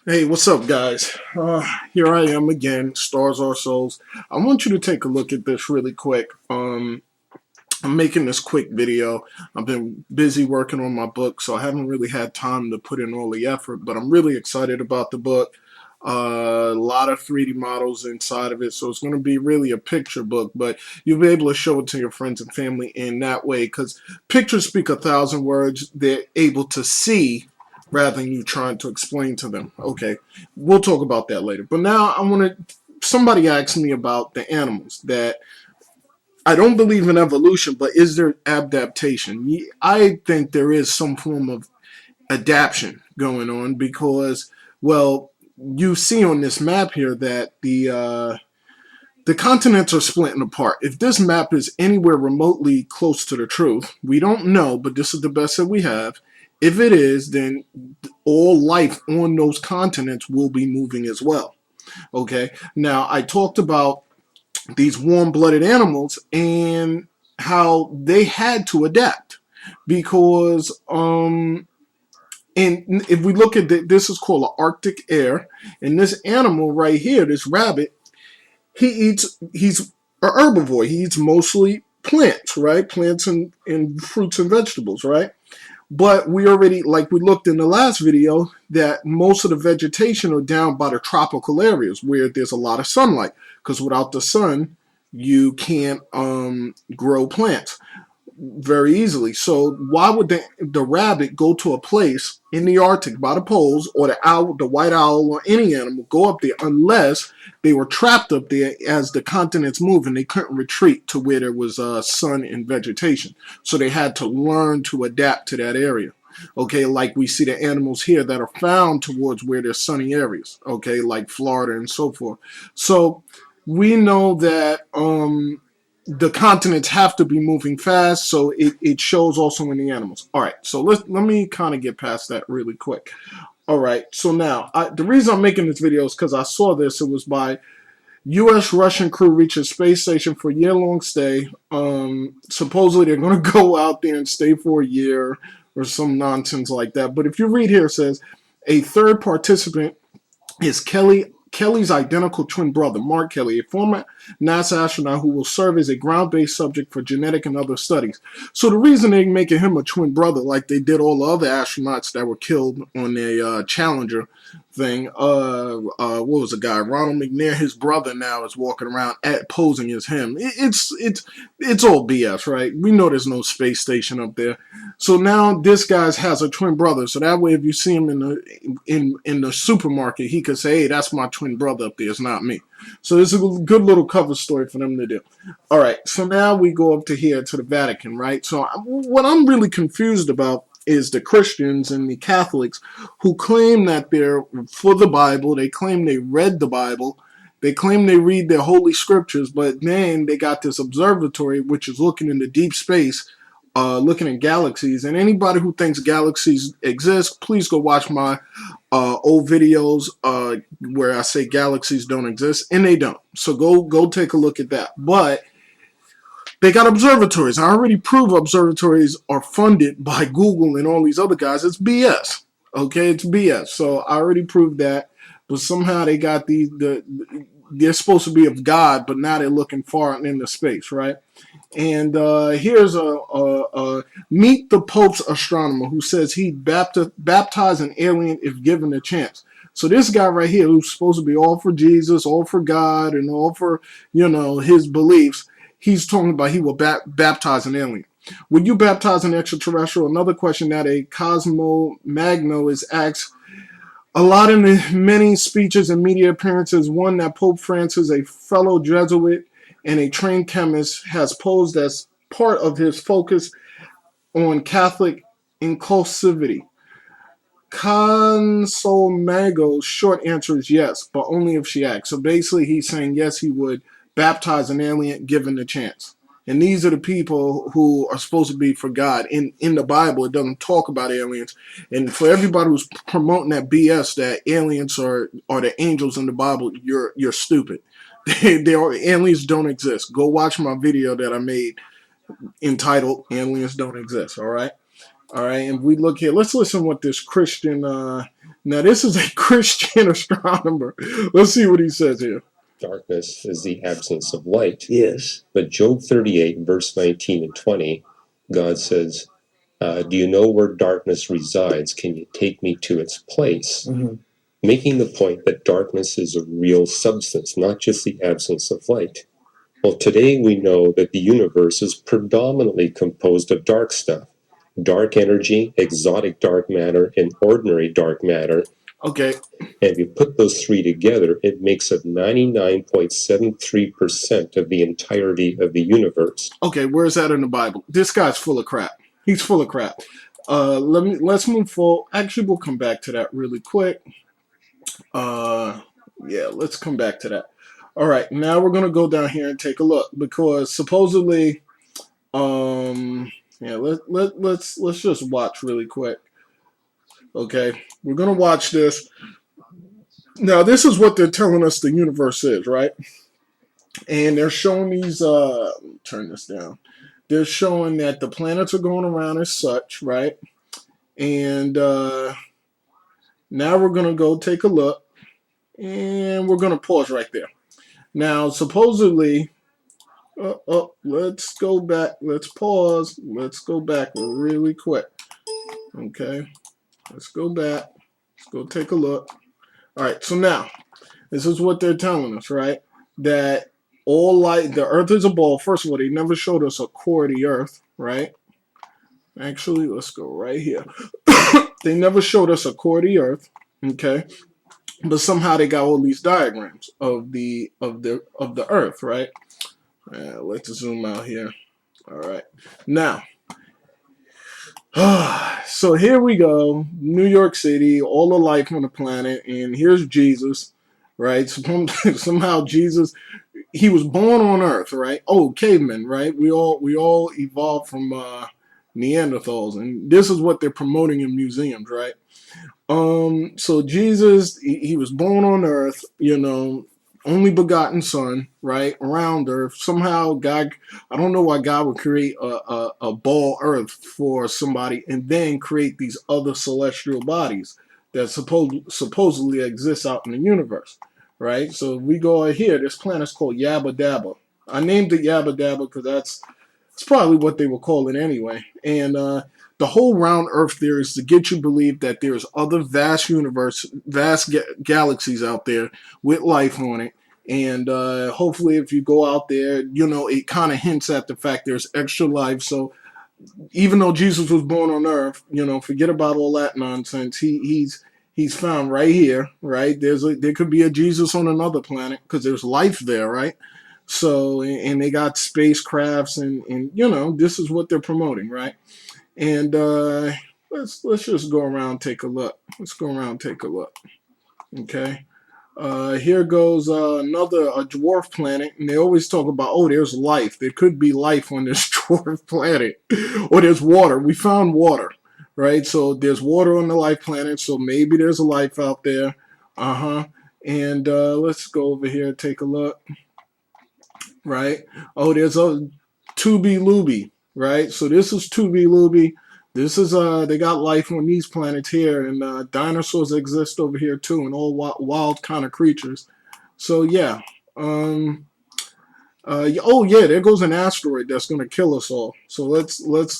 Hey, what's up, guys? Here I am again, Stars Are Souls. I want you to take a look at this really quick. I'm making this quick video. I've been busy working on my book, so I haven't really had time to put in all the effort, but I'm really excited about the book. A lot of 3D models inside of it, so it's going to be really a picture book, but you'll be able to show it to your friends and family in that way, because pictures speak 1,000 words. They're able to see rather than you trying to explain to them. Okay, we'll talk about that later. But now I want to. Somebody asked me about the animals that I don't believe in evolution, but is there adaptation? I think there is some form of adaptation going on because, well, you see on this map here that the continents are splitting apart. If this map is anywhere remotely close to the truth, we don't know, but this is the best that we have. If it is, then all life on those continents will be moving as well. Okay. Now, I talked about these warm-blooded animals and how they had to adapt because and if we look at this is called an Arctic air, and this animal right here, this rabbit, he's an herbivore. He eats mostly plants, right? Plants and fruits and vegetables, right? But we already, like we looked in the last video, that most of the vegetation are down by the tropical areas where there's a lot of sunlight. Because without the sun, you can't grow plants very easily. So why would the rabbit go to a place in the Arctic by the poles, or the owl, the white owl, or any animal go up there unless they were trapped up there as the continents move and they couldn't retreat to where there was sun and vegetation. So they had to learn to adapt to that area. Okay, like we see the animals here that are found towards where there's sunny areas. Okay, like Florida and so forth. So we know that the continents have to be moving fast, so it shows also in the animals. All right, so let me kind of get past that really quick. All right, so now the reason I'm making this video is because I saw this. It was by U.S. Russian crew reaches space station for year-long stay. Supposedly they're going to go out there and stay for a year or some nonsense like that. But if you read here, it says a third participant is Kelly's identical twin brother, Mark Kelly, a former NASA astronaut who will serve as a ground-based subject for genetic and other studies. So the reason they're making him a twin brother, like they did all the other astronauts that were killed on a Challenger thing, what was the guy? Ronald McNair, his brother now is walking around posing as him. It's all BS, right? We know there's no space station up there. So now this guy has a twin brother. So that way, if you see him in the supermarket, he could say, "Hey, that's my twin brother up there. It's not me." So this is a good little cover story for them to do. All right. So now we go up to here to the Vatican, right? So what I'm really confused about is the Christians and the Catholics who claim that they're for the Bible. They claim they read the Bible. They claim they read their holy scriptures, but then they got this observatory which is looking into deep space, looking at galaxies. And anybody who thinks galaxies exist, please go watch my old videos where I say galaxies don't exist, and they don't. So go take a look at that. But they got observatories. I already proved observatories are funded by Google and all these other guys. It's BS. Okay, it's BS. So I already proved that. But somehow they got they're supposed to be of God, but now they're looking far into space, right? And here's a meet the Pope's astronomer who says he'd baptize an alien if given a chance. So this guy right here, who's supposed to be all for Jesus, all for God, and all for his beliefs, he's talking about he will baptize an alien. Would you baptize an extraterrestrial? Another question that a Cosmo Magno is asked a lot in the many speeches and media appearances. One that Pope Francis, a fellow Jesuit and a trained chemist, has posed as part of his focus on Catholic inclusivity. Consolmago's short answer is yes, but only if she asks. So basically he's saying yes, he would baptize an alien given the chance. And these are the people who are supposed to be for God. In the Bible, it doesn't talk about aliens. And for everybody who's promoting that BS that aliens are the angels in the Bible, you're stupid. Aliens don't exist. Go watch my video that I made entitled "Aliens Don't Exist." All right. All right, and we look here. Let's listen what this Christian. Now this is a Christian astronomer. Let's see what he says here. Darkness is the absence of light. Yes. But Job 38, verse 19 and 20, God says, do you know where darkness resides? Can you take me to its place? Mhm. Making the point that darkness is a real substance, not just the absence of light. Well, today we know that the universe is predominantly composed of dark stuff. Dark energy, exotic dark matter, and ordinary dark matter. Okay, And if you put those three together, it makes up 99.73% of the entirety of the universe. okay, where's that in the Bible? This guy's full of crap. He's full of crap. Let's move forward. Actually, we'll come back to that really quick. Yeah, let's come back to that. All right, now we're gonna go down here and take a look because supposedly, yeah, let's just watch really quick. Okay, we're gonna watch this. Now, this is what they're telling us the universe is, right? And they're showing these. Turn this down. They're showing that the planets are going around as such, right? And now we're gonna go take a look, and we're gonna pause right there. Now, supposedly, let's go back. Let's pause. Let's go back really quick. Okay, let's go back. Let's go take a look. All right, so now, this is what they're telling us, right? That all light, the Earth is a ball. First of all, they never showed us a core of the Earth, right? Actually, let's go right here. They never showed us a core of the Earth, okay? But somehow they got all these diagrams of the Earth, right? Let's zoom out here. All right, now, so here we go, New York City, all the life on the planet, and here's Jesus, right? Somehow Jesus, he was born on Earth, right? Oh, cavemen, right? We all evolved from Neanderthals, and this is what they're promoting in museums, right? So Jesus, he was born on Earth, only begotten Son, right? Around Earth. Somehow, God, I don't know why God would create a ball Earth for somebody and then create these other celestial bodies that supposedly exist out in the universe, right? So we go out here. This planet's called Yabba Dabba. I named it Yabba Dabba because that's probably what they will call it anyway. And the whole round Earth theory is to get you to believe that there's other vast galaxies out there with life on it. And hopefully, if you go out there, it kind of hints at the fact there's extra life. So even though Jesus was born on Earth, forget about all that nonsense. He's found right here, right? There could be a Jesus on another planet because there's life there, right? So, and they got spacecrafts, and this is what they're promoting, right? And let's just go around and take a look. Let's go around and take a look. Okay. Here goes a dwarf planet, and they always talk about, oh, there's life. There could be life on this dwarf planet, or there's water. We found water, right? So there's water on the life planet, so maybe there's a life out there. And let's go over here and take a look. Right? Oh, there's a Tubi Luby, right? So this is Tubi Luby. This is they got life on these planets here, and dinosaurs exist over here too, and all wild kind of creatures. So yeah, oh yeah, there goes an asteroid that's gonna kill us all. So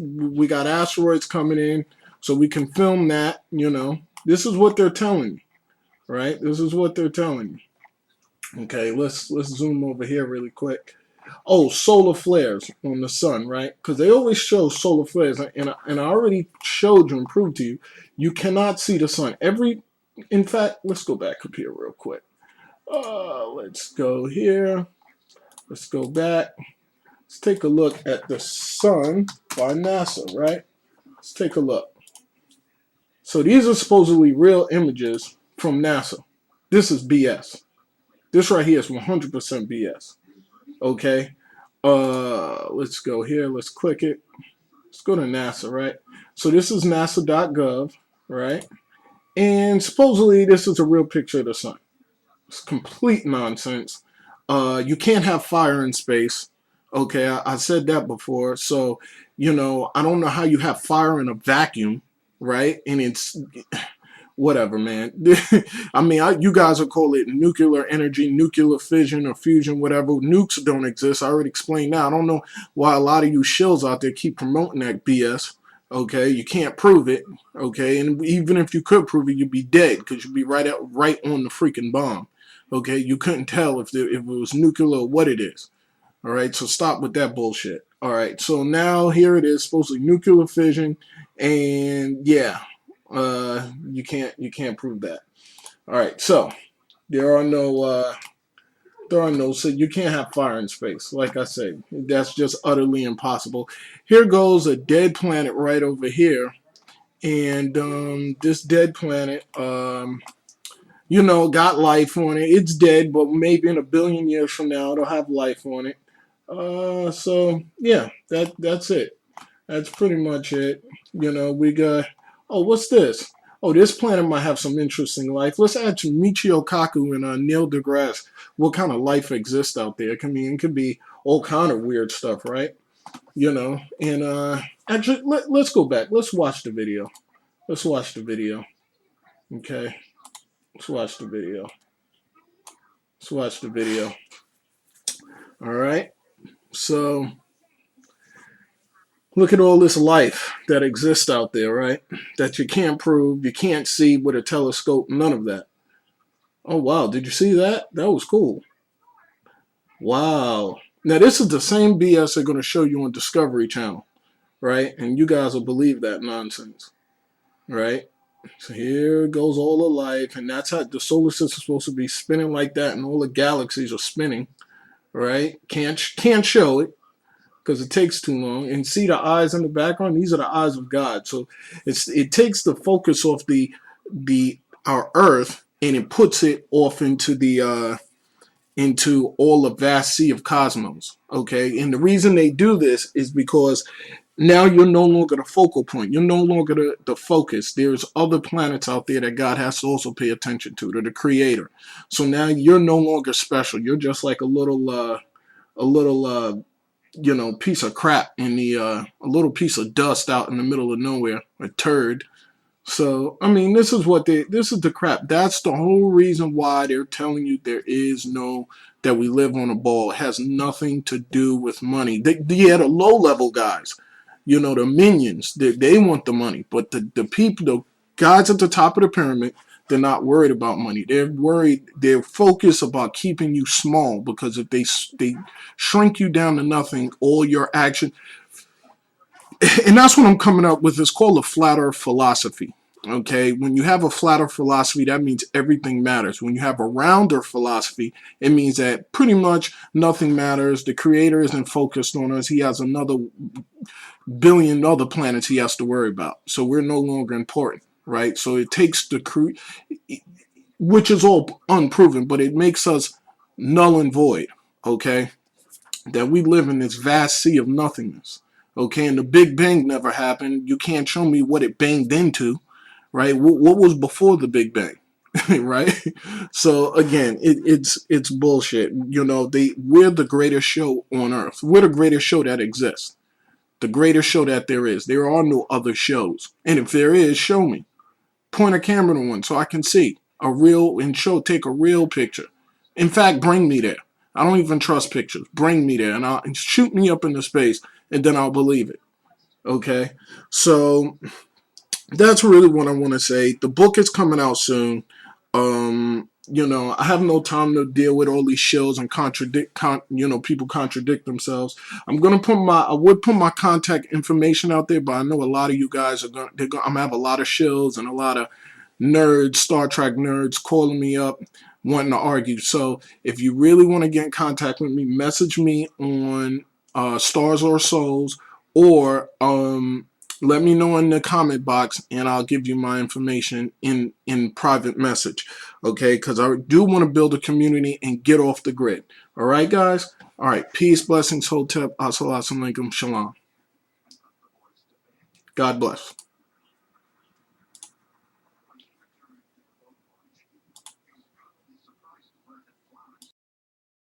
we got asteroids coming in, so we can film that. This is what they're telling me, right? This is what they're telling me. Okay, let's zoom over here really quick. Oh, solar flares on the sun, right? Because they always show solar flares, and I already showed you and proved to you, you cannot see the sun. In fact, let's go back up here real quick. Let's go here. Let's go back. Let's take a look at the sun by NASA, right? Let's take a look. So these are supposedly real images from NASA. This is BS. This right here is 100% BS. Okay. Let's go here. Let's click it. Let's go to NASA, right? So this is nasa.gov, right? And supposedly this is a real picture of the sun. It's complete nonsense. You can't have fire in space. Okay, I said that before. So You know, I don't know how you have fire in a vacuum, right? And it's whatever, man. I mean, you guys will call it nuclear energy, nuclear fission or fusion, whatever. Nukes don't exist. I already explained that. I don't know why a lot of you shills out there keep promoting that BS. Okay, you can't prove it. Okay, and even if you could prove it, you'd be dead because you'd be right on the freaking bomb. Okay, you couldn't tell if it was nuclear or what it is. All right, so stop with that bullshit. All right, so now here it is, supposedly nuclear fission, and yeah, you can't prove that. All right, so there are no so you can't have fire in space. Like I said, that's just utterly impossible. Here goes a dead planet right over here, and this dead planet, you know, got life on it. It's dead, but maybe in a billion years from now, it'll have life on it. So yeah, that's it. That's pretty much it. You know, we got. Oh, what's this? Oh, this planet might have some interesting life. Let's add to Michio Kaku and Neil deGrasse. What kind of life exists out there? It could be all kind of weird stuff, right? You know, and actually, let's go back. Let's watch the video. Let's watch the video. Okay, let's watch the video. Let's watch the video. All right. So look at all this life that exists out there, right? That you can't prove, you can't see with a telescope, none of that. Oh, wow. Did you see that? That was cool. Wow. Now, this is the same BS they're going to show you on Discovery Channel, right? And you guys will believe that nonsense, right? So here goes all the life, and that's how the solar system is supposed to be spinning like that, and all the galaxies are spinning, right? Can't show it because it takes too long. And see the eyes in the background? These are the eyes of God. So it takes the focus off our Earth and it puts it off into all the vast sea of cosmos. Okay, and the reason they do this is because now you're no longer the focal point. You're no longer the focus. There's other planets out there that God has to also pay attention to. They're the creator. So now you're no longer special. You're just like a little you know, piece of crap in the a little piece of dust out in the middle of nowhere, a turd. So I mean, this is the crap. That's the whole reason why they're telling you that we live on a ball. It has nothing to do with money. They had the low level guys, you know, the minions. They want the money, but the people, the guys at the top of the pyramid, they're not worried about money. They're worried. They're focused about keeping you small because if they shrink you down to nothing, all your action, and that's what I'm coming up with. It's called a flat earth philosophy. Okay, when you have a flat earth philosophy, that means everything matters. When you have a round earth philosophy, it means that pretty much nothing matters. The creator isn't focused on us. He has another billion other planets he has to worry about. So we're no longer important, right? So it takes which is all unproven, but it makes us null and void, okay? That we live in this vast sea of nothingness, okay? And the Big Bang never happened. You can't show me what it banged into, right? What was before the Big Bang, right? So again, it's bullshit. You know, we're the greatest show on earth. We're the greatest show that exists. The greatest show that there is. There are no other shows. And if there is, show me. Point a camera to one so I can see take a real picture. In fact, bring me there. I don't even trust pictures. Bring me there and shoot me up into space and then I'll believe it. Okay? So that's really what I want to say. The book is coming out soon. You know, I have no time to deal with all these shows and people contradict themselves. I would put my contact information out there, but I know a lot of you guys I'm gonna have a lot of shows and a lot of nerds, Star Trek nerds calling me up wanting to argue. So if you really want to get in contact with me, message me on Stars or Souls, or let me know in the comment box and I'll give you my information in private message. Okay, because I do want to build a community and get off the grid. All right, guys? All right, peace, blessings, hotep, assalamu alaikum, shalom. God bless.